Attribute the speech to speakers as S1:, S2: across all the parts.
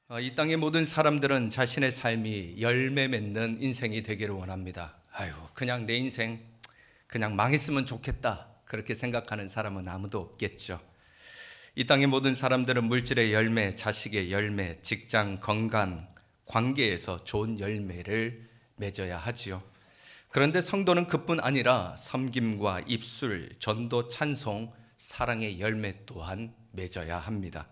S1: 이 땅의 모든 사람들은 자신의 삶이 열매 맺는 인생이 되기를 원합니다. 아유, 그냥 내 인생 그냥 망했으면 좋겠다. 그렇게 생각하는 사람은 아무도 없겠죠. 이 땅의 모든 사람들은 물질의 열매, 자식의 열매, 직장, 건강, 관계에서 좋은 열매를 맺어야 하지요. 그런데 성도는 그뿐 아니라 섬김과 입술, 전도, 찬송, 사랑의 열매 또한 맺어야 합니다.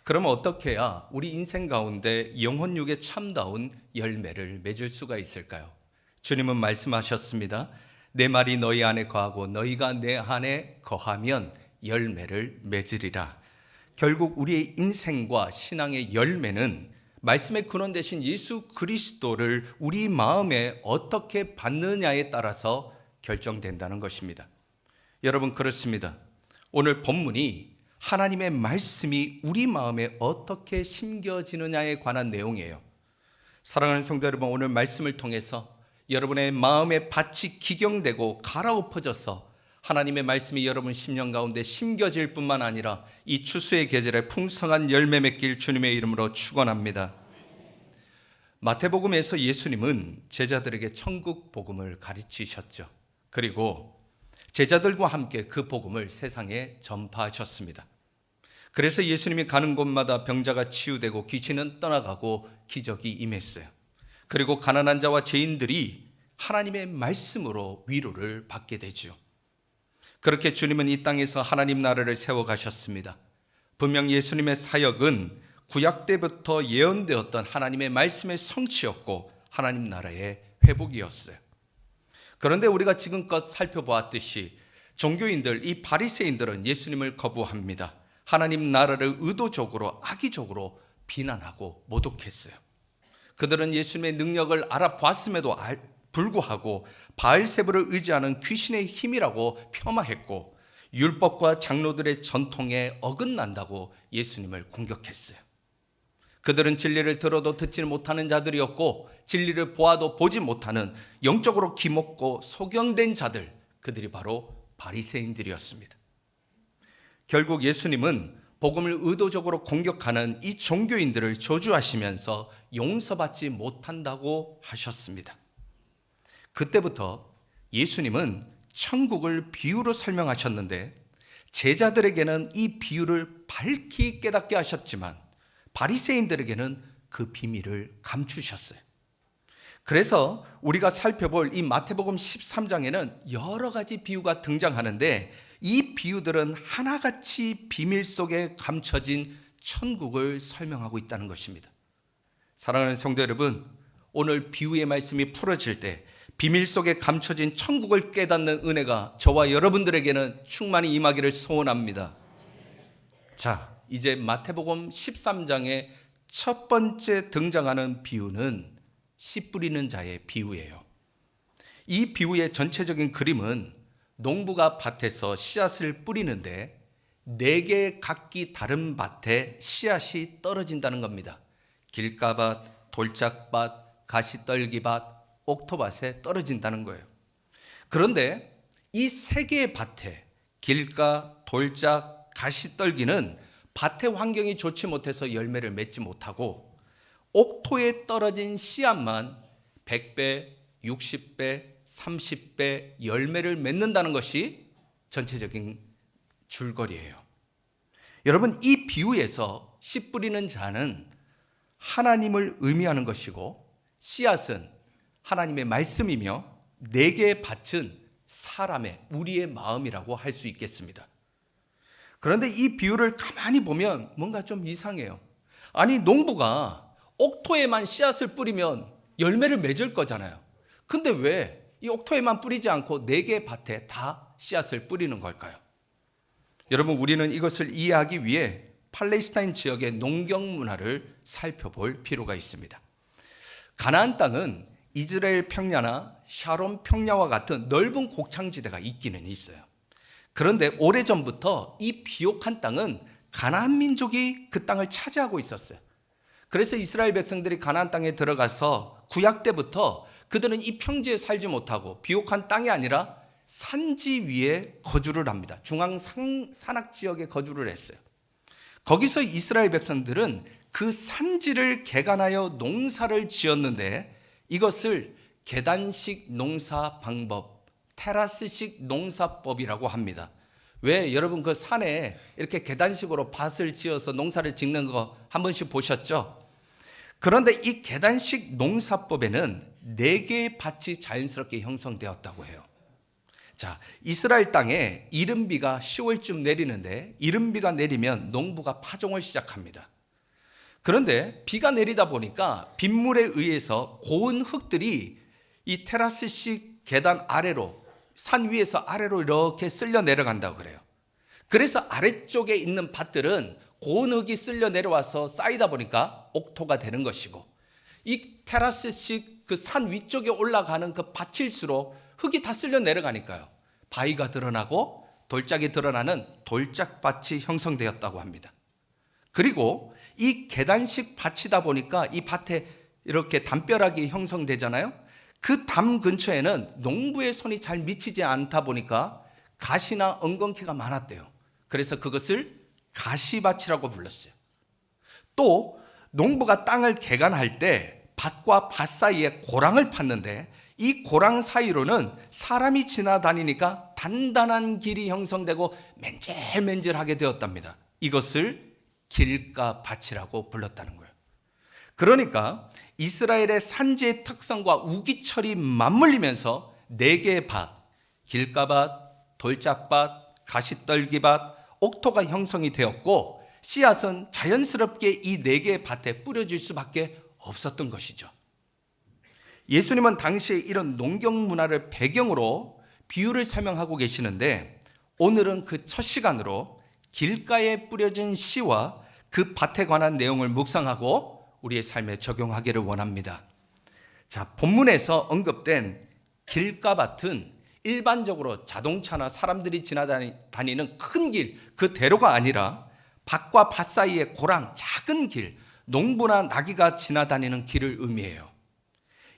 S1: 그러면 어떻게 해야 우리 인생 가운데 영혼육에 참다운 열매를 맺을 수가 있을까요? 주님은 말씀하셨습니다. 내 말이 너희 안에 거하고 너희가 내 안에 거하면 열매를 맺으리라. 결국 우리의 인생과 신앙의 열매는 말씀의 근원 되신 예수 그리스도를 우리 마음에 어떻게 받느냐에 따라서 결정된다는 것입니다. 여러분, 그렇습니다. 오늘 본문이 하나님의 말씀이 우리 마음에 어떻게 심겨지느냐에 관한 내용이에요. 사랑하는 성도 여러분, 오늘 말씀을 통해서 여러분의 마음의 밭이 기경되고 갈아엎어져서 하나님의 말씀이 여러분 심령 가운데 심겨질 뿐만 아니라 이 추수의 계절에 풍성한 열매 맺길 주님의 이름으로 축원합니다. 마태복음에서 예수님은 제자들에게 천국 복음을 가르치셨죠. 그리고 제자들과 함께 그 복음을 세상에 전파하셨습니다. 그래서 예수님이 가는 곳마다 병자가 치유되고 귀신은 떠나가고 기적이 임했어요. 그리고 가난한 자와 죄인들이 하나님의 말씀으로 위로를 받게 되죠. 그렇게 주님은 이 땅에서 하나님 나라를 세워가셨습니다. 분명 예수님의 사역은 구약 때부터 예언되었던 하나님의 말씀의 성취였고 하나님 나라의 회복이었어요. 그런데 우리가 지금껏 살펴보았듯이 종교인들, 이 바리새인들은 예수님을 거부합니다. 하나님 나라를 의도적으로 악의적으로 비난하고 모독했어요. 그들은 예수님의 능력을 알아봤음에도 불구하고 바알세불을 의지하는 귀신의 힘이라고 폄하했고 율법과 장로들의 전통에 어긋난다고 예수님을 공격했어요. 그들은 진리를 들어도 듣지 못하는 자들이었고 진리를 보아도 보지 못하는 영적으로 기먹고 소경된 자들, 그들이 바로 바리새인들이었습니다. 결국 예수님은 복음을 의도적으로 공격하는 이 종교인들을 저주하시면서 용서받지 못한다고 하셨습니다. 그때부터 예수님은 천국을 비유로 설명하셨는데 제자들에게는 이 비유를 밝히 깨닫게 하셨지만 바리새인들에게는 그 비밀을 감추셨어요. 그래서 우리가 살펴볼 이 마태복음 13장에는 여러 가지 비유가 등장하는데 이 비유들은 하나같이 비밀 속에 감춰진 천국을 설명하고 있다는 것입니다. 사랑하는 성도 여러분, 오늘 비유의 말씀이 풀어질 때 비밀 속에 감춰진 천국을 깨닫는 은혜가 저와 여러분들에게는 충만히 임하기를 소원합니다. 자, 이제 마태복음 13장의 첫 번째 등장하는 비유는 씨 뿌리는 자의 비유예요. 이 비유의 전체적인 그림은 농부가 밭에서 씨앗을 뿌리는데 4개 각기 다른 밭에 씨앗이 떨어진다는 겁니다. 길가밭, 돌짝밭, 가시떨기밭, 옥토밭에 떨어진다는 거예요. 그런데 이 3개의 밭에 길가, 돌짝, 가시떨기는 밭의 환경이 좋지 못해서 열매를 맺지 못하고 옥토에 떨어진 씨앗만 100배, 60배, 30배 열매를 맺는다는 것이 전체적인 줄거리예요. 여러분, 이 비유에서 씨 뿌리는 자는 하나님을 의미하는 것이고 씨앗은 하나님의 말씀이며 4개의 밭은 사람의, 우리의 마음이라고 할 수 있겠습니다. 그런데 이 비유를 가만히 보면 뭔가 좀 이상해요. 아니, 농부가 옥토에만 씨앗을 뿌리면 열매를 맺을 거잖아요. 근데 왜 이 옥토에만 뿌리지 않고 4개의 밭에 다 씨앗을 뿌리는 걸까요? 여러분, 우리는 이것을 이해하기 위해 팔레스타인 지역의 농경 문화를 살펴볼 필요가 있습니다. 가나안 땅은 이스라엘 평야나 샤론 평야와 같은 넓은 곡창지대가 있기는 있어요. 그런데 오래전부터 이 비옥한 땅은 가나안 민족이 그 땅을 차지하고 있었어요. 그래서 이스라엘 백성들이 가나안 땅에 들어가서 구약 때부터 그들은 이 평지에 살지 못하고 비옥한 땅이 아니라 산지 위에 거주를 합니다. 중앙 산악 지역에 거주를 했어요. 거기서 이스라엘 백성들은 그 산지를 개간하여 농사를 지었는데 이것을 계단식 농사 방법, 테라스식 농사법이라고 합니다. 왜 여러분 그 산에 이렇게 계단식으로 밭을 지어서 농사를 짓는 거 한 번씩 보셨죠? 그런데 이 계단식 농사법에는 4개의 밭이 자연스럽게 형성되었다고 해요. 자, 이스라엘 땅에 이른비가 10월쯤 내리는데 이른비가 내리면 농부가 파종을 시작합니다. 그런데 비가 내리다 보니까 빗물에 의해서 고운 흙들이 이 테라스식 계단 아래로, 산 위에서 아래로 이렇게 쓸려 내려간다고 그래요. 그래서 아래쪽에 있는 밭들은 고운 흙이 쓸려 내려와서 쌓이다 보니까 옥토가 되는 것이고, 이 테라스식 그 산 위쪽에 올라가는 그 밭일수록 흙이 다 쓸려 내려가니까요, 바위가 드러나고 돌짝이 드러나는 돌짝밭이 형성되었다고 합니다. 그리고 이 계단식 밭이다 보니까 이 밭에 이렇게 담벼락이 형성되잖아요. 그 담 근처에는 농부의 손이 잘 미치지 않다 보니까 가시나 엉겅퀴가 많았대요. 그래서 그것을 가시밭이라고 불렀어요. 또 농부가 땅을 개간할 때 밭과 밭 사이에 고랑을 팠는데 이 고랑 사이로는 사람이 지나다니니까 단단한 길이 형성되고 맨질맨질하게 되었답니다. 이것을 길가밭이라고 불렀다는 거예요. 그러니까 이스라엘의 산지의 특성과 우기철이 맞물리면서 4개의 밭, 길가밭, 돌짝밭, 가시떨기밭, 옥토가 형성이 되었고, 씨앗은 자연스럽게 이 4개의 밭에 뿌려질 수밖에 없었던 것이죠. 예수님은 당시에 이런 농경 문화를 배경으로 비유를 설명하고 계시는데, 오늘은 그 첫 시간으로 길가에 뿌려진 씨와 그 밭에 관한 내용을 묵상하고 우리의 삶에 적용하기를 원합니다. 자, 본문에서 언급된 길가밭은 일반적으로 자동차나 사람들이 지나다니는 큰 길, 그 대로가 아니라 밭과 밭 사이의 고랑, 작은 길, 농부나 나귀가 지나다니는 길을 의미해요.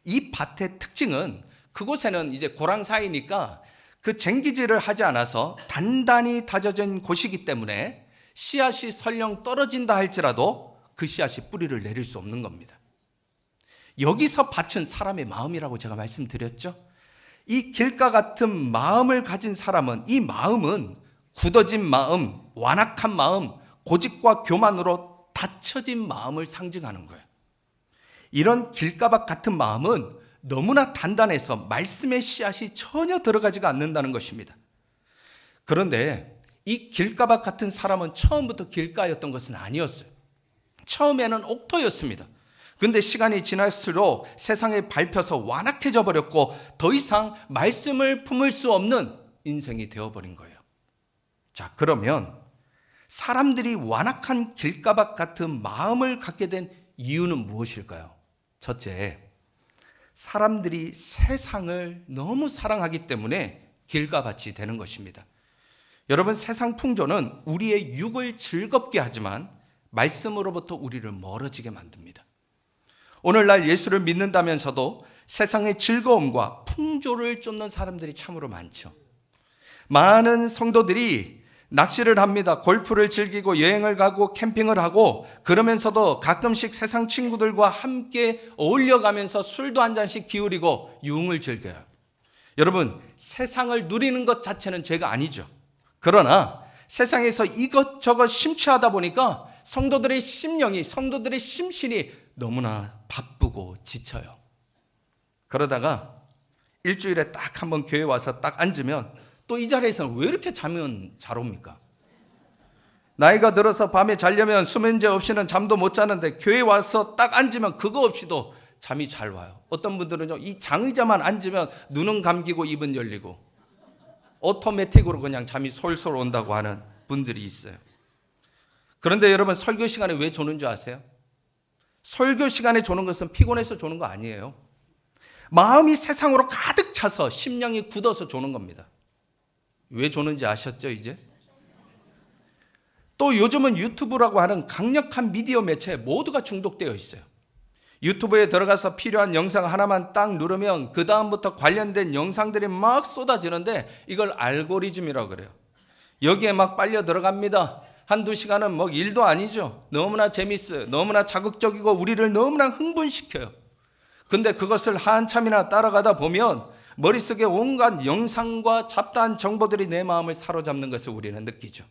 S1: 이 밭의 특징은 그곳에는 이제 고랑 사이니까 그 쟁기질을 하지 않아서 단단히 다져진 곳이기 때문에 씨앗이 설령 떨어진다 할지라도 그 씨앗이 뿌리를 내릴 수 없는 겁니다. 여기서 밭은 사람의 마음이라고 제가 말씀드렸죠. 이 길가 같은 마음을 가진 사람은, 이 마음은 굳어진 마음, 완악한 마음, 고집과 교만으로 닫혀진 마음을 상징하는 거예요. 이런 길가밭 같은 마음은 너무나 단단해서 말씀의 씨앗이 전혀 들어가지가 않는다는 것입니다. 그런데 이 길가밭 같은 사람은 처음부터 길가였던 것은 아니었어요. 처음에는 옥토였습니다. 근데 시간이 지날수록 세상에 밟혀서 완악해져 버렸고 더 이상 말씀을 품을 수 없는 인생이 되어버린 거예요. 자, 그러면 사람들이 완악한 길가밭 같은 마음을 갖게 된 이유는 무엇일까요? 첫째, 사람들이 세상을 너무 사랑하기 때문에 길가밭이 되는 것입니다. 여러분, 세상 풍조는 우리의 육을 즐겁게 하지만 말씀으로부터 우리를 멀어지게 만듭니다. 오늘날 예수를 믿는다면서도 세상의 즐거움과 풍조를 쫓는 사람들이 참으로 많죠. 많은 성도들이 낚시를 합니다. 골프를 즐기고 여행을 가고 캠핑을 하고, 그러면서도 가끔씩 세상 친구들과 함께 어울려가면서 술도 한 잔씩 기울이고 유흥을 즐겨요. 여러분, 세상을 누리는 것 자체는 죄가 아니죠. 그러나 세상에서 이것저것 심취하다 보니까 성도들의 심령이, 성도들의 심신이 너무나 바쁘고 지쳐요. 그러다가 일주일에 딱 한번 교회 와서 딱 앉으면 또 이 자리에서는 왜 이렇게 자면 잘 옵니까? 나이가 들어서 밤에 자려면 수면제 없이는 잠도 못 자는데 교회 와서 딱 앉으면 그거 없이도 잠이 잘 와요. 어떤 분들은요, 이 장의자만 앉으면 눈은 감기고 입은 열리고 오토매틱으로 그냥 잠이 솔솔 온다고 하는 분들이 있어요. 그런데 여러분, 설교 시간에 왜 조는 줄 아세요? 설교 시간에 조는 것은 피곤해서 조는 거 아니에요. 마음이 세상으로 가득 차서 심령이 굳어서 조는 겁니다. 왜 조는지 아셨죠, 이제? 또 요즘은 유튜브라고 하는 강력한 미디어 매체에 모두가 중독되어 있어요. 유튜브에 들어가서 필요한 영상 하나만 딱 누르면 그 다음부터 관련된 영상들이 막 쏟아지는데 이걸 알고리즘이라고 그래요. 여기에 막 빨려 들어갑니다. 한두 시간은 뭐 일도 아니죠. 너무나 재밌어요. 너무나 자극적이고 우리를 너무나 흥분시켜요. 근데 그것을 한참이나 따라가다 보면 머릿속에 온갖 영상과 잡다한 정보들이 내 마음을 사로잡는 것을 우리는 느끼죠.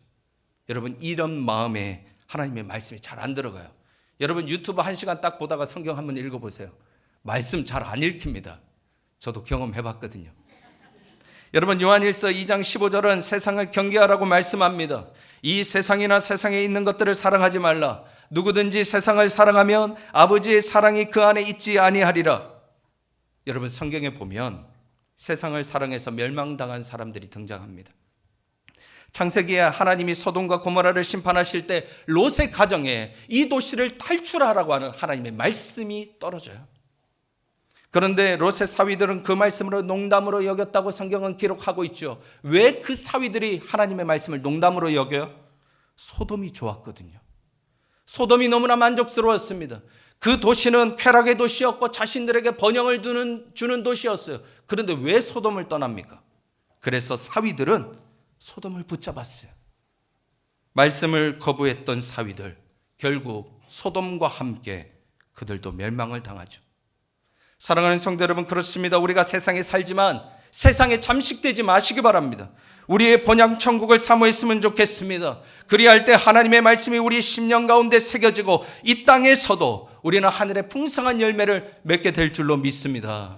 S1: 여러분, 이런 마음에 하나님의 말씀이 잘 안 들어가요. 여러분, 유튜브 1시간 딱 보다가 성경 한번 읽어보세요. 말씀 잘 안 읽힙니다. 저도 경험해봤거든요. 여러분, 요한일서 2장 15절은 세상을 경계하라고 말씀합니다. 이 세상이나 세상에 있는 것들을 사랑하지 말라. 누구든지 세상을 사랑하면 아버지의 사랑이 그 안에 있지 아니하리라. 여러분, 성경에 보면 세상을 사랑해서 멸망당한 사람들이 등장합니다. 창세기에 하나님이 소돔과 고모라를 심판하실 때 롯의 가정에 이 도시를 탈출하라고 하는 하나님의 말씀이 떨어져요. 그런데 롯의 사위들은 그 말씀으로 농담으로 여겼다고 성경은 기록하고 있죠. 왜 그 사위들이 하나님의 말씀을 농담으로 여겨요? 소돔이 좋았거든요. 소돔이 너무나 만족스러웠습니다. 그 도시는 쾌락의 도시였고 자신들에게 번영을 주는 도시였어요. 그런데 왜 소돔을 떠납니까? 그래서 사위들은 소돔을 붙잡았어요. 말씀을 거부했던 사위들, 결국 소돔과 함께 그들도 멸망을 당하죠. 사랑하는 성도 여러분, 그렇습니다. 우리가 세상에 살지만 세상에 잠식되지 마시기 바랍니다. 우리의 본향 천국을 사모했으면 좋겠습니다. 그리할 때 하나님의 말씀이 우리 심령 가운데 새겨지고 이 땅에서도 우리는 하늘의 풍성한 열매를 맺게 될 줄로 믿습니다.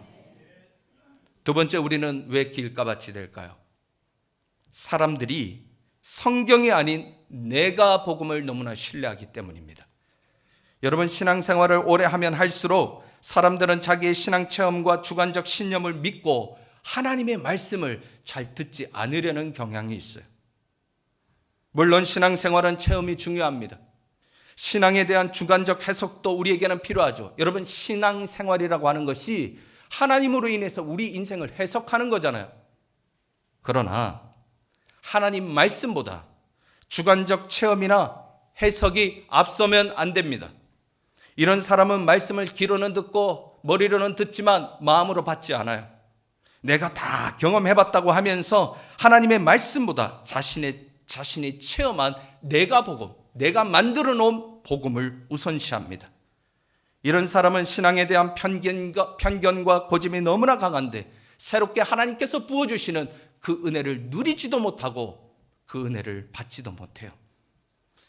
S1: 두 번째, 우리는 왜 길가밭이 될까요? 사람들이 성경이 아닌 내가 복음을 너무나 신뢰하기 때문입니다. 여러분, 신앙생활을 오래 하면 할수록 사람들은 자기의 신앙 체험과 주관적 신념을 믿고 하나님의 말씀을 잘 듣지 않으려는 경향이 있어요. 물론 신앙생활은 체험이 중요합니다. 신앙에 대한 주관적 해석도 우리에게는 필요하죠. 여러분, 신앙생활이라고 하는 것이 하나님으로 인해서 우리 인생을 해석하는 거잖아요. 그러나 하나님 말씀보다 주관적 체험이나 해석이 앞서면 안 됩니다. 이런 사람은 말씀을 귀로는 듣고 머리로는 듣지만 마음으로 받지 않아요. 내가 다 경험해봤다고 하면서 하나님의 말씀보다 자신이 체험한 내가 복음, 내가 만들어 놓은 복음을 우선시합니다. 이런 사람은 신앙에 대한 편견과 고집이 너무나 강한데 새롭게 하나님께서 부어주시는 그 은혜를 누리지도 못하고 그 은혜를 받지도 못해요.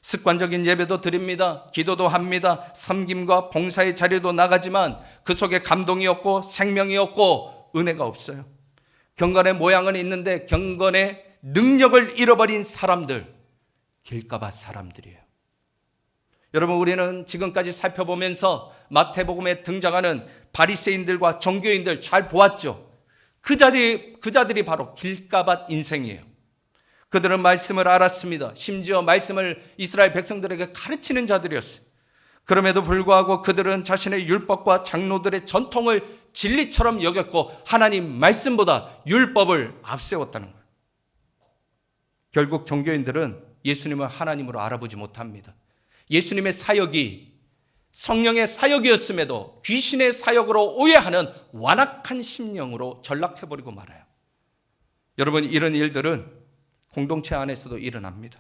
S1: 습관적인 예배도 드립니다. 기도도 합니다. 섬김과 봉사의 자리도 나가지만 그 속에 감동이 없고 생명이 없고 은혜가 없어요. 경건의 모양은 있는데 경건의 능력을 잃어버린 사람들, 길가밭 사람들이에요. 여러분, 우리는 지금까지 살펴보면서 마태복음에 등장하는 바리새인들과 종교인들 잘 보았죠. 그 자들이 바로 길가밭 인생이에요. 그들은 말씀을 알았습니다. 심지어 말씀을 이스라엘 백성들에게 가르치는 자들이었어요. 그럼에도 불구하고 그들은 자신의 율법과 장로들의 전통을 진리처럼 여겼고 하나님 말씀보다 율법을 앞세웠다는 거예요. 결국 종교인들은 예수님을 하나님으로 알아보지 못합니다. 예수님의 사역이 성령의 사역이었음에도 귀신의 사역으로 오해하는 완악한 심령으로 전락해버리고 말아요. 여러분, 이런 일들은 공동체 안에서도 일어납니다.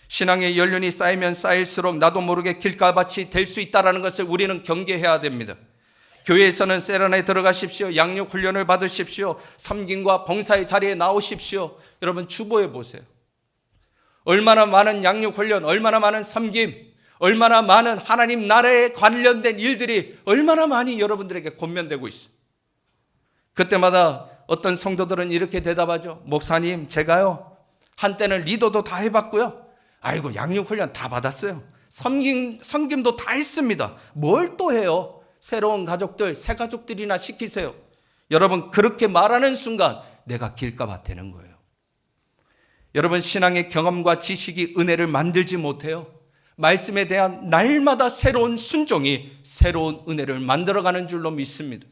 S1: 신앙의 연륜이 쌓이면 쌓일수록 나도 모르게 길가밭이 될 수 있다는 것을 우리는 경계해야 됩니다. 교회에서는 세련에 들어가십시오. 양육 훈련을 받으십시오. 섬김과 봉사의 자리에 나오십시오. 여러분, 주보해 보세요. 얼마나 많은 양육 훈련, 얼마나 많은 섬김, 얼마나 많은 하나님 나라에 관련된 일들이 얼마나 많이 여러분들에게 권면되고 있어요. 그때마다 어떤 성도들은 이렇게 대답하죠. 목사님, 제가요 한때는 리더도 다 해봤고요. 아이고, 양육훈련 다 받았어요. 섬김도 다 했습니다. 뭘 또 해요? 새로운 가족들, 새 가족들이나 시키세요. 여러분, 그렇게 말하는 순간 내가 길가밭 되는 거예요. 여러분, 신앙의 경험과 지식이 은혜를 만들지 못해요. 말씀에 대한 날마다 새로운 순종이 새로운 은혜를 만들어가는 줄로 믿습니다.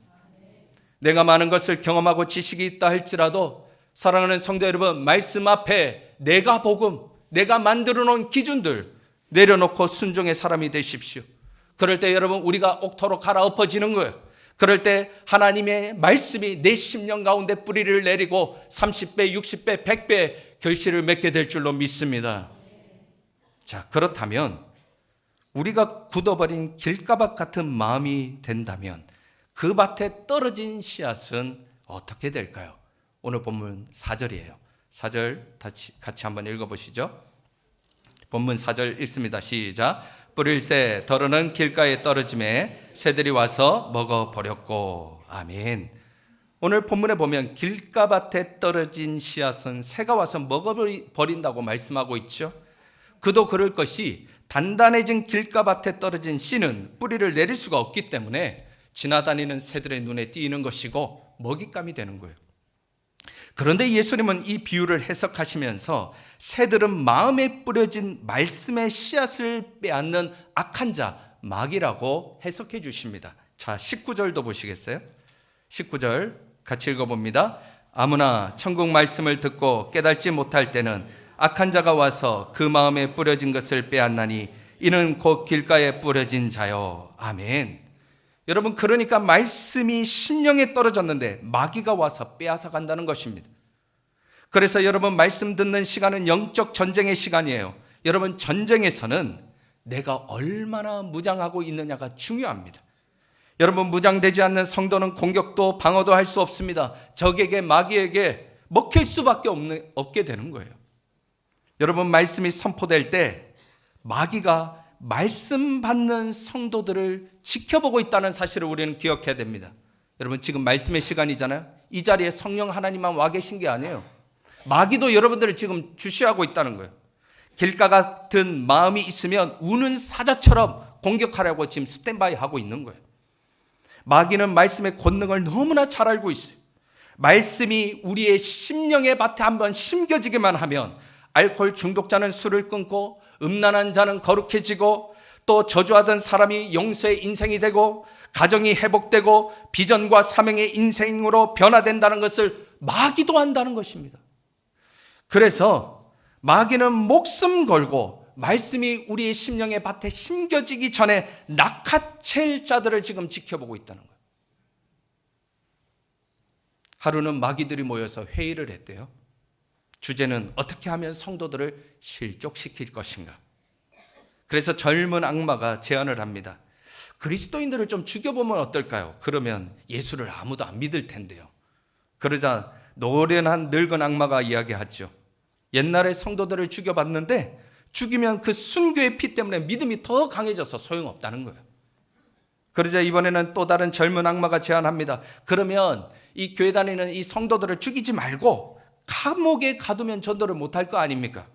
S1: 내가 많은 것을 경험하고 지식이 있다 할지라도 사랑하는 성도 여러분, 말씀 앞에 내가 복음, 내가 만들어 놓은 기준들 내려놓고 순종의 사람이 되십시오. 그럴 때 여러분, 우리가 옥토로 갈아엎어지는 거예요. 그럴 때 하나님의 말씀이 내 심령 가운데 뿌리를 내리고 30배, 60배, 100배 결실을 맺게 될 줄로 믿습니다. 자, 그렇다면 우리가 굳어버린 길가밭 같은 마음이 된다면 그 밭에 떨어진 씨앗은 어떻게 될까요? 오늘 본문 4절이에요. 4절 같이 한번 읽어보시죠. 본문 4절 읽습니다. 시작. 뿌릴새 더러는 길가에 떨어짐에 새들이 와서 먹어버렸고. 아멘. 오늘 본문에 보면 길가밭에 떨어진 씨앗은 새가 와서 먹어버린다고 말씀하고 있죠. 그도 그럴 것이 단단해진 길가밭에 떨어진 씨는 뿌리를 내릴 수가 없기 때문에 지나다니는 새들의 눈에 띄는 것이고 먹잇감이 되는 거예요. 그런데 예수님은 이 비유를 해석하시면서 새들은 마음에 뿌려진 말씀의 씨앗을 빼앗는 악한 자, 마귀라고 해석해 주십니다. 자, 19절도 보시겠어요? 19절 같이 읽어봅니다. 아무나 천국 말씀을 듣고 깨닫지 못할 때는 악한 자가 와서 그 마음에 뿌려진 것을 빼앗나니 이는 곧 길가에 뿌려진 자요. 아멘. 여러분, 그러니까 말씀이 심령에 떨어졌는데 마귀가 와서 빼앗아 간다는 것입니다. 그래서 여러분, 말씀 듣는 시간은 영적 전쟁의 시간이에요. 여러분, 전쟁에서는 내가 얼마나 무장하고 있느냐가 중요합니다. 여러분, 무장되지 않는 성도는 공격도 방어도 할 수 없습니다. 적에게, 마귀에게 먹힐 수밖에 없게 되는 거예요. 여러분, 말씀이 선포될 때 마귀가 말씀 받는 성도들을 지켜보고 있다는 사실을 우리는 기억해야 됩니다. 여러분, 지금 말씀의 시간이잖아요. 이 자리에 성령 하나님만 와 계신 게 아니에요. 마귀도 여러분들을 지금 주시하고 있다는 거예요. 길가 같은 마음이 있으면 우는 사자처럼 공격하려고 지금 스탠바이 하고 있는 거예요. 마귀는 말씀의 권능을 너무나 잘 알고 있어요. 말씀이 우리의 심령의 밭에 한번 심겨지기만 하면 알코올 중독자는 술을 끊고, 음란한 자는 거룩해지고, 또 저주하던 사람이 용서의 인생이 되고, 가정이 회복되고, 비전과 사명의 인생으로 변화된다는 것을 마귀도 안다는 것입니다. 그래서 마귀는 목숨 걸고 말씀이 우리의 심령의 밭에 심겨지기 전에 낚아챌 자들을 지금 지켜보고 있다는 거예요. 하루는 마귀들이 모여서 회의를 했대요. 주제는 어떻게 하면 성도들을 실족시킬 것인가. 그래서 젊은 악마가 제안을 합니다. 그리스도인들을 좀 죽여보면 어떨까요? 그러면 예수를 아무도 안 믿을 텐데요. 그러자 노련한 늙은 악마가 이야기하죠. 옛날에 성도들을 죽여봤는데 죽이면 그 순교의 피 때문에 믿음이 더 강해져서 소용없다는 거예요. 그러자 이번에는 또 다른 젊은 악마가 제안합니다. 그러면 이 교회 다니는 이 성도들을 죽이지 말고 감옥에 가두면 전도를 못할 거 아닙니까?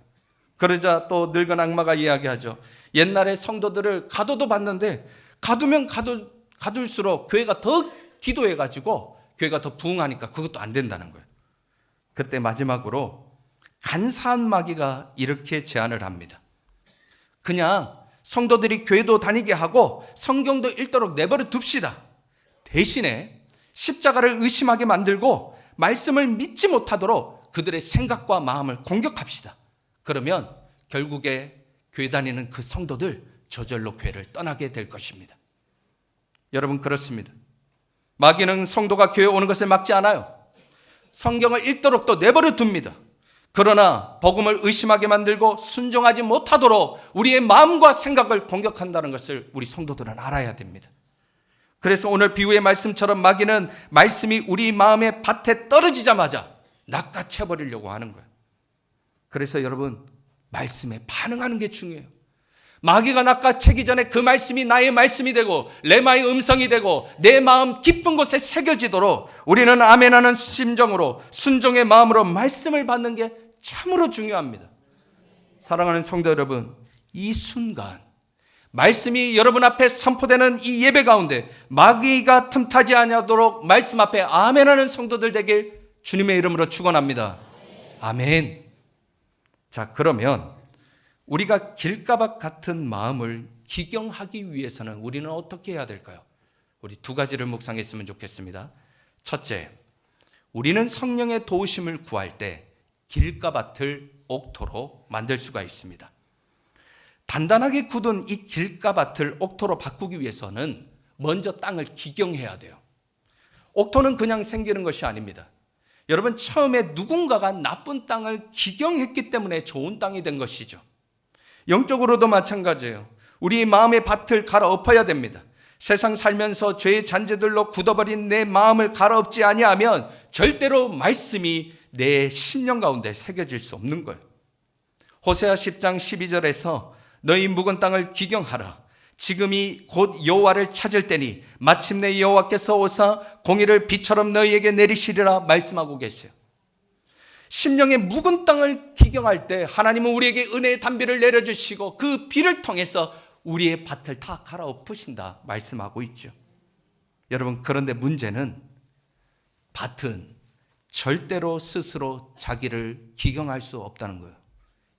S1: 그러자 또 늙은 악마가 이야기하죠. 옛날에 성도들을 가둬도 봤는데 가두면 가둘수록 교회가 더 기도해가지고 교회가 더 부흥하니까 그것도 안 된다는 거예요. 그때 마지막으로 간사한 마귀가 이렇게 제안을 합니다. 그냥 성도들이 교회도 다니게 하고 성경도 읽도록 내버려 둡시다. 대신에 십자가를 의심하게 만들고 말씀을 믿지 못하도록 그들의 생각과 마음을 공격합시다. 그러면 결국에 교회 다니는 그 성도들 저절로 교회를 떠나게 될 것입니다. 여러분, 그렇습니다. 마귀는 성도가 교회에 오는 것을 막지 않아요. 성경을 읽도록 또 내버려 둡니다. 그러나 복음을 의심하게 만들고 순종하지 못하도록 우리의 마음과 생각을 공격한다는 것을 우리 성도들은 알아야 됩니다. 그래서 오늘 비유의 말씀처럼 마귀는 말씀이 우리 마음의 밭에 떨어지자마자 낚아채버리려고 하는 거예요. 그래서 여러분, 말씀에 반응하는 게 중요해요. 마귀가 낚아채기 전에 그 말씀이 나의 말씀이 되고 레마의 음성이 되고 내 마음 깊은 곳에 새겨지도록 우리는 아멘하는 심정으로 순종의 마음으로 말씀을 받는 게 참으로 중요합니다. 사랑하는 성도 여러분, 이 순간 말씀이 여러분 앞에 선포되는 이 예배 가운데 마귀가 틈타지 아니하도록 말씀 앞에 아멘하는 성도들 되길 주님의 이름으로 축원합니다. 아멘. 자, 그러면 우리가 길가밭 같은 마음을 기경하기 위해서는 우리는 어떻게 해야 될까요? 우리 두 가지를 묵상했으면 좋겠습니다. 첫째, 우리는 성령의 도우심을 구할 때 길가밭을 옥토로 만들 수가 있습니다. 단단하게 굳은 이 길가밭을 옥토로 바꾸기 위해서는 먼저 땅을 기경해야 돼요. 옥토는 그냥 생기는 것이 아닙니다. 여러분, 처음에 누군가가 나쁜 땅을 기경했기 때문에 좋은 땅이 된 것이죠. 영적으로도 마찬가지예요. 우리 마음의 밭을 갈아엎어야 됩니다. 세상 살면서 죄의 잔재들로 굳어버린 내 마음을 갈아엎지 아니하면 절대로 말씀이 내 심령 가운데 새겨질 수 없는 거예요. 호세아 10장 12절에서 너희 묵은 땅을 기경하라. 지금이 곧 여호와를 찾을 때니 마침내 여호와께서 오사 공의를 비처럼 너희에게 내리시리라 말씀하고 계세요. 심령의 묵은 땅을 기경할 때 하나님은 우리에게 은혜의 단비를 내려주시고 그 비를 통해서 우리의 밭을 다 갈아엎으신다 말씀하고 있죠. 여러분, 그런데 문제는 밭은 절대로 스스로 자기를 기경할 수 없다는 거예요.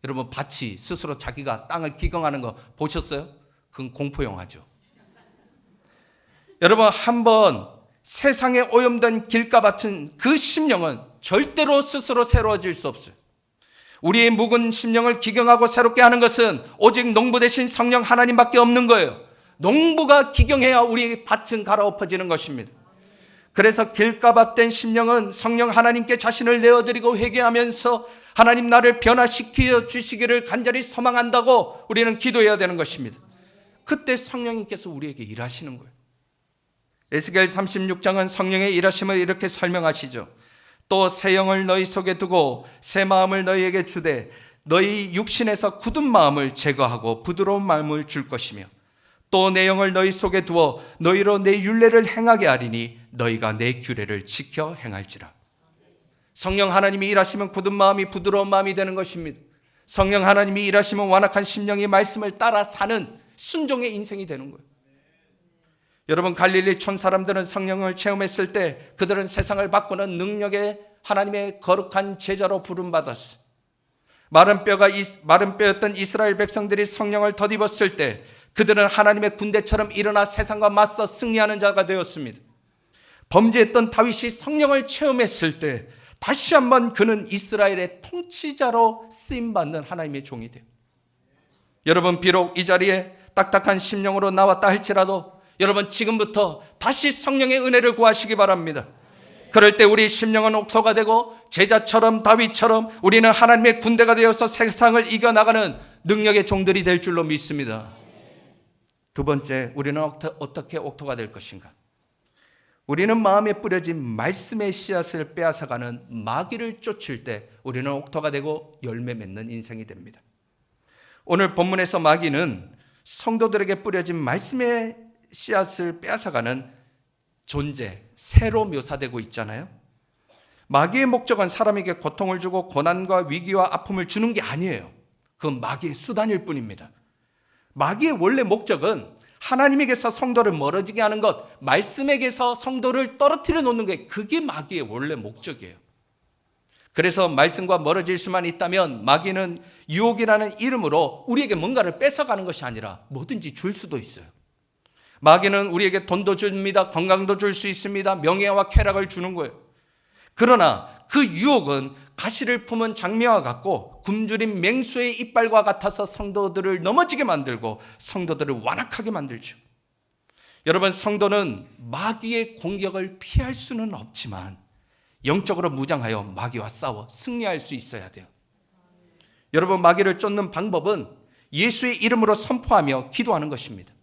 S1: 여러분, 밭이 스스로 자기가 땅을 기경하는 거 보셨어요? 그건 공포 영화죠. 여러분, 한번 세상에 오염된 길가밭은 그 심령은 절대로 스스로 새로워질 수 없어요. 우리의 묵은 심령을 기경하고 새롭게 하는 것은 오직 농부 되신 성령 하나님밖에 없는 거예요. 농부가 기경해야 우리의 밭은 갈아엎어지는 것입니다. 그래서 길가밭된 심령은 성령 하나님께 자신을 내어드리고 회개하면서 하나님 나를 변화시켜 주시기를 간절히 소망한다고 우리는 기도해야 되는 것입니다. 그때 성령님께서 우리에게 일하시는 거예요. 에스겔 36장은 성령의 일하심을 이렇게 설명하시죠. 또 새 영을 너희 속에 두고 새 마음을 너희에게 주되 너희 육신에서 굳은 마음을 제거하고 부드러운 마음을 줄 것이며 또 내 영을 너희 속에 두어 너희로 내 율례를 행하게 하리니 너희가 내 규례를 지켜 행할지라. 성령 하나님이 일하시면 굳은 마음이 부드러운 마음이 되는 것입니다. 성령 하나님이 일하시면 완악한 심령이 말씀을 따라 사는 순종의 인생이 되는 거예요. 여러분, 갈릴리 촌 사람들은 성령을 체험했을 때 그들은 세상을 바꾸는 능력의 하나님의 거룩한 제자로 부름받았어요. 마른 뼈였던 이스라엘 백성들이 성령을 덧입었을 때 그들은 하나님의 군대처럼 일어나 세상과 맞서 승리하는 자가 되었습니다. 범죄했던 다윗이 성령을 체험했을 때 다시 한번 그는 이스라엘의 통치자로 쓰임받는 하나님의 종이 돼요. 여러분, 비록 이 자리에 딱딱한 심령으로 나왔다 할지라도 여러분, 지금부터 다시 성령의 은혜를 구하시기 바랍니다. 그럴 때 우리 심령은 옥토가 되고 제자처럼 다윗처럼 우리는 하나님의 군대가 되어서 세상을 이겨나가는 능력의 종들이 될 줄로 믿습니다. 두 번째, 우리는 어떻게 옥토가 될 것인가? 우리는 마음에 뿌려진 말씀의 씨앗을 빼앗아가는 마귀를 쫓을 때 우리는 옥토가 되고 열매 맺는 인생이 됩니다. 오늘 본문에서 마귀는 성도들에게 뿌려진 말씀의 씨앗을 빼앗아가는 존재, 새로 묘사되고 있잖아요. 마귀의 목적은 사람에게 고통을 주고 고난과 위기와 아픔을 주는 게 아니에요. 그건 마귀의 수단일 뿐입니다. 마귀의 원래 목적은 하나님에게서 성도를 멀어지게 하는 것, 말씀에게서 성도를 떨어뜨려 놓는 게 그게 마귀의 원래 목적이에요. 그래서 말씀과 멀어질 수만 있다면 마귀는 유혹이라는 이름으로 우리에게 뭔가를 뺏어가는 것이 아니라 뭐든지 줄 수도 있어요. 마귀는 우리에게 돈도 줍니다. 건강도 줄 수 있습니다. 명예와 쾌락을 주는 거예요. 그러나 그 유혹은 가시를 품은 장미와 같고 굶주린 맹수의 이빨과 같아서 성도들을 넘어지게 만들고 성도들을 완악하게 만들죠. 여러분, 성도는 마귀의 공격을 피할 수는 없지만 영적으로 무장하여 마귀와 싸워 승리할 수 있어야 돼요. 여러분, 마귀를 쫓는 방법은 예수의 이름으로 선포하며 기도하는 것입니다.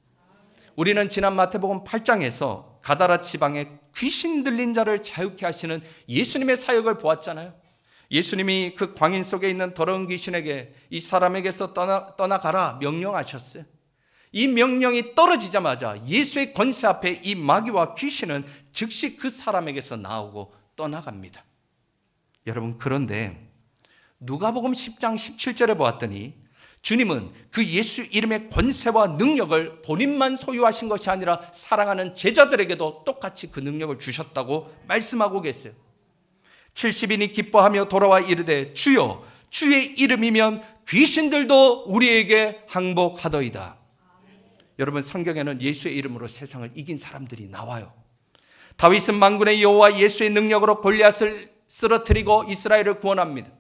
S1: 우리는 지난 마태복음 8장에서 가다라 지방에 귀신 들린 자를 자유케 하시는 예수님의 사역을 보았잖아요. 예수님이 그 광인 속에 있는 더러운 귀신에게 이 사람에게서 떠나가라 명령하셨어요. 이 명령이 떨어지자마자 예수의 권세 앞에 이 마귀와 귀신은 즉시 그 사람에게서 나오고 떠나갑니다. 여러분, 그런데 누가복음 10장 17절에 보았더니 주님은 그 예수 이름의 권세와 능력을 본인만 소유하신 것이 아니라 사랑하는 제자들에게도 똑같이 그 능력을 주셨다고 말씀하고 계세요. 70인이 기뻐하며 돌아와 이르되 주여, 주의 이름이면 귀신들도 우리에게 항복하더이다. 여러분, 성경에는 예수의 이름으로 세상을 이긴 사람들이 나와요. 다윗은 만군의 여호와 예수의 능력으로 골리앗을 쓰러뜨리고 이스라엘을 구원합니다.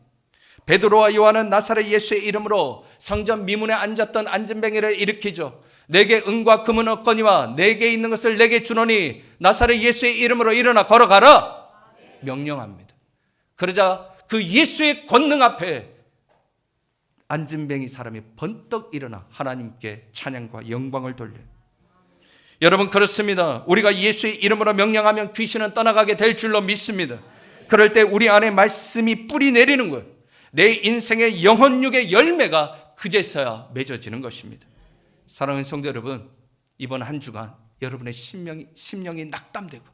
S1: 베드로와 요한은 나사렛 예수의 이름으로 성전 미문에 앉았던 안진뱅이를 일으키죠. 내게 은과 금은 없거니와 내게 있는 것을 내게 주노니 나사렛 예수의 이름으로 일어나 걸어가라 명령합니다. 그러자 그 예수의 권능 앞에 안진뱅이 사람이 번떡 일어나 하나님께 찬양과 영광을 돌려요. 여러분, 그렇습니다. 우리가 예수의 이름으로 명령하면 귀신은 떠나가게 될 줄로 믿습니다. 그럴 때 우리 안에 말씀이 뿌리 내리는 거예요. 내 인생의 영혼육의 열매가 그제서야 맺어지는 것입니다. 사랑하는 성도 여러분, 이번 한 주간 여러분의 심령이 낙담되고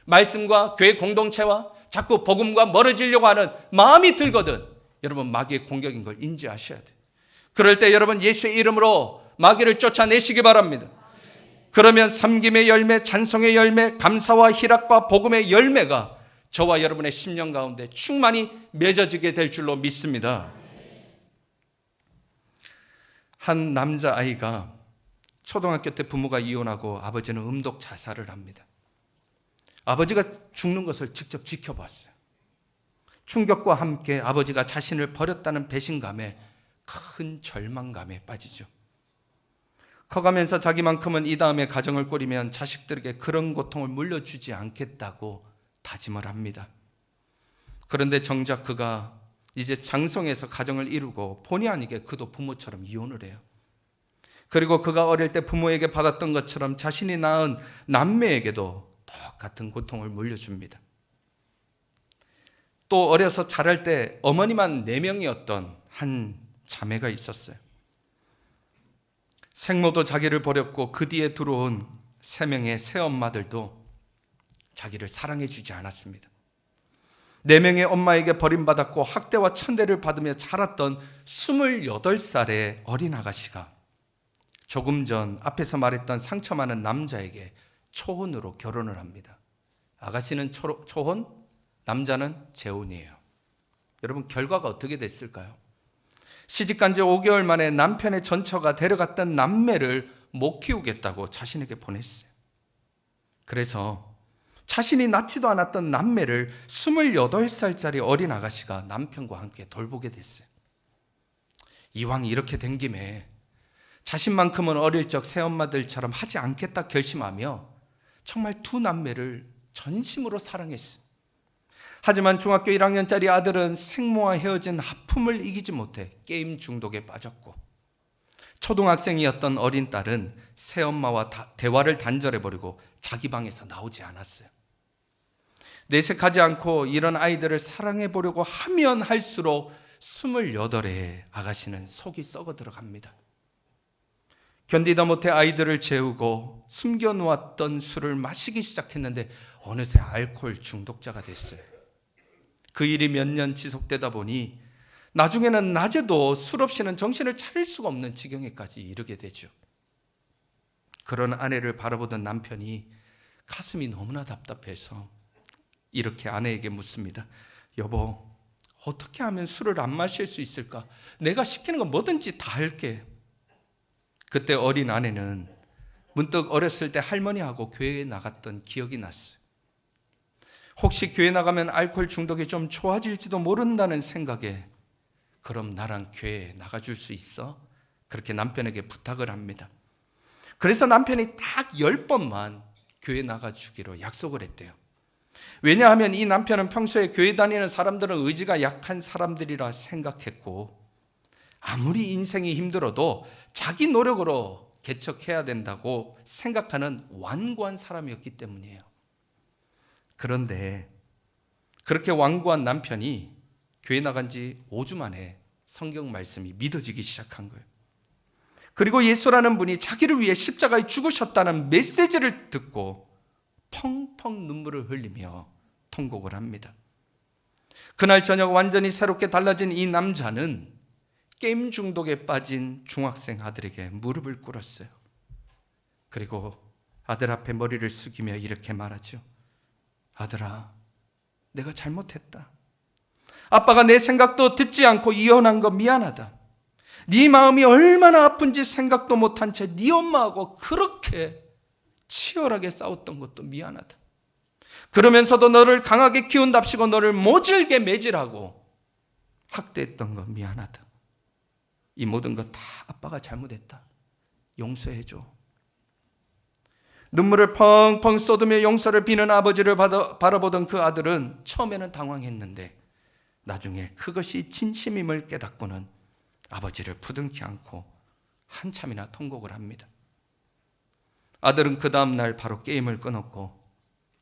S1: 말씀과 교회 공동체와 자꾸 복음과 멀어지려고 하는 마음이 들거든 여러분, 마귀의 공격인 걸 인지하셔야 돼요. 그럴 때 여러분, 예수의 이름으로 마귀를 쫓아내시기 바랍니다. 그러면 섬김의 열매, 찬송의 열매, 감사와 희락과 복음의 열매가 저와 여러분의 심령 가운데 충만히 맺어지게 될 줄로 믿습니다. 한 남자아이가 초등학교 때 부모가 이혼하고 아버지는 음독 자살을 합니다. 아버지가 죽는 것을 직접 지켜봤어요. 충격과 함께 아버지가 자신을 버렸다는 배신감에 큰 절망감에 빠지죠. 커가면서 자기만큼은 이 다음에 가정을 꾸리면 자식들에게 그런 고통을 물려주지 않겠다고 다짐을 합니다. 그런데 정작 그가 이제 장성해서 가정을 이루고 본의 아니게 그도 부모처럼 이혼을 해요. 그리고 그가 어릴 때 부모에게 받았던 것처럼 자신이 낳은 남매에게도 똑같은 고통을 물려줍니다. 또 어려서 자랄 때 어머니만 4명이었던 한 자매가 있었어요. 생모도 자기를 버렸고 그 뒤에 들어온 3명의 새엄마들도 자기를 사랑해 주지 않았습니다. 4명의 엄마에게 버림받았고 학대와 천대를 받으며 자랐던 28살의 어린 아가씨가 조금 전 앞에서 말했던 상처 많은 남자에게 초혼으로 결혼을 합니다. 아가씨는 초혼, 남자는 재혼이에요. 여러분, 결과가 어떻게 됐을까요? 시집간 지 5개월 만에 남편의 전처가 데려갔던 남매를 못 키우겠다고 자신에게 보냈어요. 그래서 자신이 낳지도 않았던 남매를 28살짜리 어린 아가씨가 남편과 함께 돌보게 됐어요. 이왕 이렇게 된 김에 자신만큼은 어릴 적 새엄마들처럼 하지 않겠다 결심하며 정말 2 남매를 전심으로 사랑했어요. 하지만 중학교 1학년짜리 아들은 생모와 헤어진 아픔을 이기지 못해 게임 중독에 빠졌고, 초등학생이었던 어린 딸은 새엄마와 대화를 단절해버리고 자기 방에서 나오지 않았어요. 내색하지 않고 이런 아이들을 사랑해보려고 하면 할수록 28의 아가씨는 속이 썩어 들어갑니다. 견디다 못해 아이들을 재우고 숨겨놓았던 술을 마시기 시작했는데 어느새 알코올 중독자가 됐어요. 그 일이 몇 년 지속되다 보니 나중에는 낮에도 술 없이는 정신을 차릴 수가 없는 지경에까지 이르게 되죠. 그런 아내를 바라보던 남편이 가슴이 너무나 답답해서 이렇게 아내에게 묻습니다. 여보, 어떻게 하면 술을 안 마실 수 있을까? 내가 시키는 건 뭐든지 다 할게. 그때 어린 아내는 문득 어렸을 때 할머니하고 교회에 나갔던 기억이 났어요. 혹시 교회 나가면 알코올 중독이 좀 좋아질지도 모른다는 생각에 그럼 나랑 교회에 나가줄 수 있어? 그렇게 남편에게 부탁을 합니다. 그래서 남편이 딱 10번만 교회 나가주기로 약속을 했대요. 왜냐하면 이 남편은 평소에 교회 다니는 사람들은 의지가 약한 사람들이라 생각했고, 아무리 인생이 힘들어도 자기 노력으로 개척해야 된다고 생각하는 완고한 사람이었기 때문이에요. 그런데 그렇게 완고한 남편이 교회 나간 지 5주 만에 성경 말씀이 믿어지기 시작한 거예요. 그리고 예수라는 분이 자기를 위해 십자가에 죽으셨다는 메시지를 듣고 펑펑 눈물을 흘리며 통곡을 합니다. 그날 저녁 완전히 새롭게 달라진 이 남자는 게임 중독에 빠진 중학생 아들에게 무릎을 꿇었어요. 그리고 아들 앞에 머리를 숙이며 이렇게 말하죠. 아들아, 내가 잘못했다. 아빠가 내 생각도 듣지 않고 이혼한 거 미안하다. 네 마음이 얼마나 아픈지 생각도 못한 채 네 엄마하고 그렇게 치열하게 싸웠던 것도 미안하다. 그러면서도 너를 강하게 키운답시고 너를 모질게 매질하고 학대했던 거 미안하다. 이 모든 것 다 아빠가 잘못했다. 용서해줘. 눈물을 펑펑 쏟으며 용서를 비는 아버지를 바라보던 그 아들은 처음에는 당황했는데 나중에 그것이 진심임을 깨닫고는 아버지를 부둥켜 안고 한참이나 통곡을 합니다. 아들은 그 다음날 바로 게임을 끊었고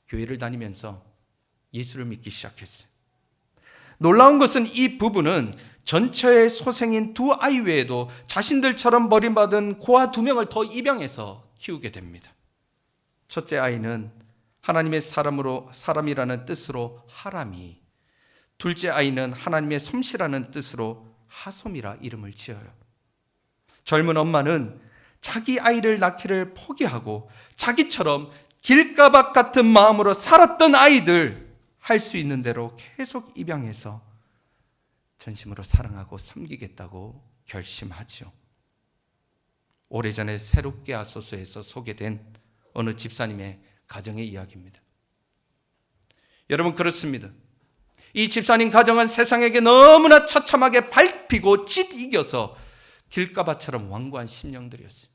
S1: 교회를 다니면서 예수를 믿기 시작했어요. 놀라운 것은 이 부부는 전처의 소생인 두 아이 외에도 자신들처럼 버림받은 고아 2명을 더 입양해서 키우게 됩니다. 첫째 아이는 하나님의 사람이라는 뜻으로 하람이, 둘째 아이는 하나님의 솜씨라는 뜻으로 하솜이라 이름을 지어요. 젊은 엄마는 자기 아이를 낳기를 포기하고 자기처럼 길가박 같은 마음으로 살았던 아이들 할 수 있는 대로 계속 입양해서 전심으로 사랑하고 섬기겠다고 결심하죠. 오래전에 새롭게 하소서에서 소개된 어느 집사님의 가정의 이야기입니다. 여러분, 그렇습니다. 이 집사님 가정은 세상에게 너무나 처참하게 밟히고 짓 이겨서 길가바처럼 완고한 심령들이었어요.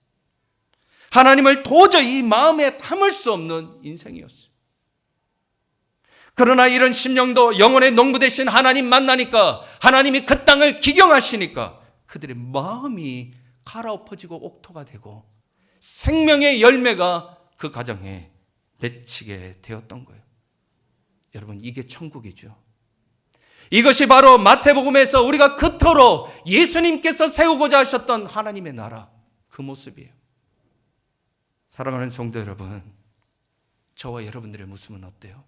S1: 하나님을 도저히 마음에 담을 수 없는 인생이었어요. 그러나 이런 심령도 영혼의 농부 되신 하나님 만나니까, 하나님이 그 땅을 기경하시니까 그들의 마음이 갈아엎어지고 옥토가 되고 생명의 열매가 그 가정에 맺히게 되었던 거예요. 여러분, 이게 천국이죠. 이것이 바로 마태복음에서 우리가 그토록 예수님께서 세우고자 하셨던 하나님의 나라, 그 모습이에요. 사랑하는 성도 여러분, 저와 여러분들의 모습은 어때요?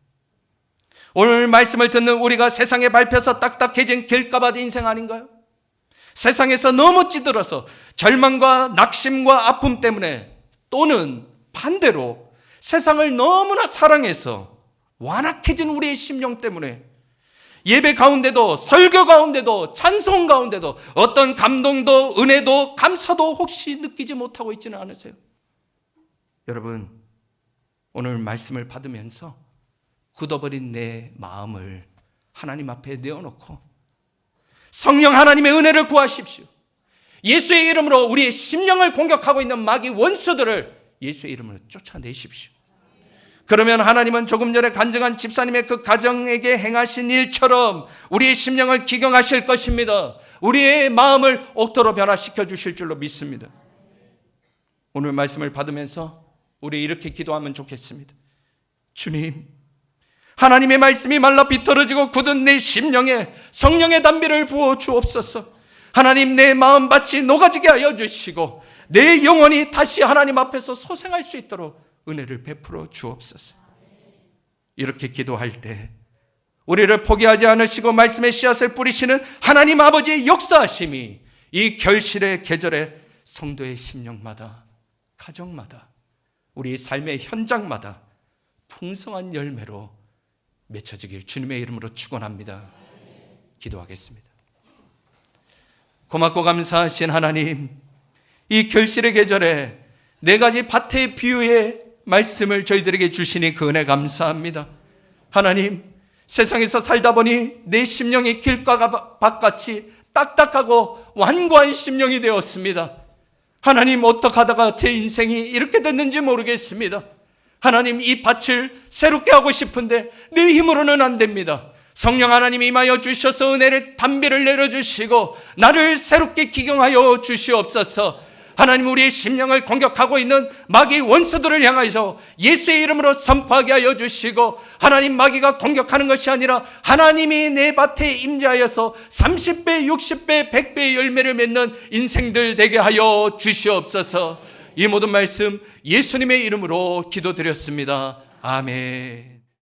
S1: 오늘 말씀을 듣는 우리가 세상에 밟혀서 딱딱해진 길가밭 인생 아닌가요? 세상에서 너무 찌들어서 절망과 낙심과 아픔 때문에, 또는 반대로 세상을 너무나 사랑해서 완악해진 우리의 심령 때문에 예배 가운데도, 설교 가운데도, 찬송 가운데도 어떤 감동도, 은혜도, 감사도 혹시 느끼지 못하고 있지는 않으세요? 여러분, 오늘 말씀을 받으면서 굳어버린 내 마음을 하나님 앞에 내어놓고 성령 하나님의 은혜를 구하십시오. 예수의 이름으로 우리의 심령을 공격하고 있는 마귀 원수들을 예수의 이름으로 쫓아내십시오. 그러면 하나님은 조금 전에 간증한 집사님의 그 가정에게 행하신 일처럼 우리의 심령을 기경하실 것입니다. 우리의 마음을 옥토로 변화시켜 주실 줄로 믿습니다. 오늘 말씀을 받으면서 우리 이렇게 기도하면 좋겠습니다. 주님, 하나님의 말씀이 말라 비틀어지고 굳은 내 심령에 성령의 담비를 부어 주옵소서. 하나님, 내 마음밭이 녹아지게 하여 주시고 내 영혼이 다시 하나님 앞에서 소생할 수 있도록 은혜를 베풀어 주옵소서. 이렇게 기도할 때 우리를 포기하지 않으시고 말씀의 씨앗을 뿌리시는 하나님 아버지의 역사하심이 이 결실의 계절에 성도의 심령마다, 가정마다, 우리 삶의 현장마다 풍성한 열매로 맺혀지길 주님의 이름으로 축원합니다. 기도하겠습니다. 고맙고 감사하신 하나님, 이 결실의 계절에 4가지 밭의 비유의 말씀을 저희들에게 주시니 그 은혜 감사합니다. 하나님, 세상에서 살다 보니 내 심령이 길가 밭같이 딱딱하고 완고한 심령이 되었습니다. 하나님, 어떻게 하다가 제 인생이 이렇게 됐는지 모르겠습니다. 하나님, 이 밭을 새롭게 하고 싶은데 내 힘으로는 안 됩니다. 성령 하나님이 임하여 주셔서 은혜를 담비를 내려주시고 나를 새롭게 기경하여 주시옵소서. 하나님, 우리의 심령을 공격하고 있는 마귀 원수들을 향하여서 예수의 이름으로 선포하게 하여 주시고, 하나님, 마귀가 공격하는 것이 아니라 하나님이 내 밭에 임재하여서 30배, 60배, 100배의 열매를 맺는 인생들 되게 하여 주시옵소서. 이 모든 말씀 예수님의 이름으로 기도드렸습니다. 아멘.